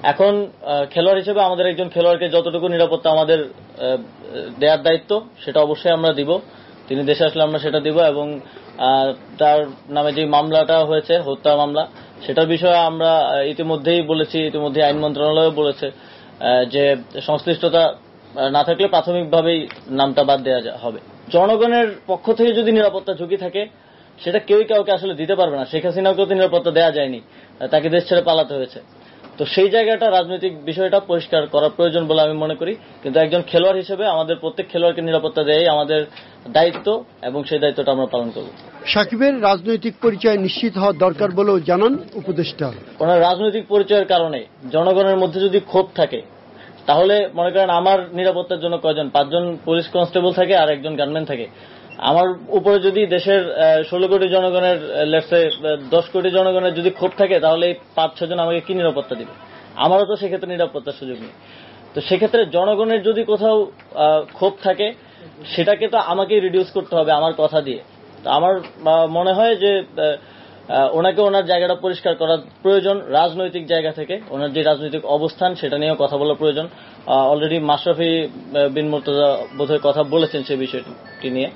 এখন খেলোয়াড় হিসেবে আমাদের একজন খেলোয়াড়কে যতটুকু নিরাপত্তা আমাদের দেওয়ার দায়িত্ব সেটা অবশ্যই আমরা দিব। তিনি দেশে আসলে আমরা সেটা দিব, এবং তার নামে যে মামলাটা হয়েছে, হত্যা মামলা, সেটার বিষয়ে আমরা ইতিমধ্যেই বলেছি, ইতিমধ্যে আইন মন্ত্রণালয়ও বলেছে যে সংশ্লিষ্টতা না থাকলে প্রাথমিকভাবেই নামটা বাদ দেওয়া হবে। জনগণের পক্ষ থেকে যদি নিরাপত্তা ঝুঁকি থাকে সেটা কেউই কাউকে আসলে দিতে পারবে না। শেখ হাসিনাকেও তো নিরাপত্তা দেওয়া যায়নি, তাকে দেশ ছেড়ে পালাতে হয়েছে। তো সেই জায়গাটা রাজনৈতিক বিষয়টা পরিষ্কার করা প্রয়োজন বলে আমি মনে করি। কিন্তু একজন খেলোয়াড় হিসেবে আমাদের প্রত্যেক খেলোয়াড়কে নিরাপত্তা দেয়াই আমাদের দায়িত্ব, এবং সেই দায়িত্বটা আমরা পালন করব। সাকিবের রাজনৈতিক পরিচয় নিশ্চিত হওয়া দরকার বলেও জানান উপদেষ্টা। ওনার রাজনৈতিক পরিচয়ের কারণে জনগণের মধ্যে যদি ক্ষোভ থাকে, তাহলে মনে করেন আমার নিরাপত্তার জন্য কয়জন, 5 জন পুলিশ কনস্টেবল থাকে আর একজন গানম্যান থাকে। আমার উপরে যদি দেশের 16 কোটি জনগণের, লেটসে 10 কোটি জনগণের যদি ক্ষোভ থাকে, তাহলে এই 5-6 জন আমাকে কি নিরাপত্তা দিবে? আমারও তো সেক্ষেত্রে নিরাপত্তার সুযোগ নেই। তো সেক্ষেত্রে জনগণের যদি কোথাও ক্ষোভ থাকে, সেটাকে তো আমাকেই রিডিউস করতে হবে আমার কথা দিয়ে। তো আমার মনে হয় যে ওনাকে ওনার জায়গাটা পরিষ্কার করা প্রয়োজন রাজনৈতিক জায়গা থেকে। ওনার যে রাজনৈতিক অবস্থান সেটা নিয়েও কথা বলা প্রয়োজন। অলরেডি মাশরাফি বিন মুর্তজা বোধহয় কথা বলেছেন সেই বিষয়টি নিয়ে।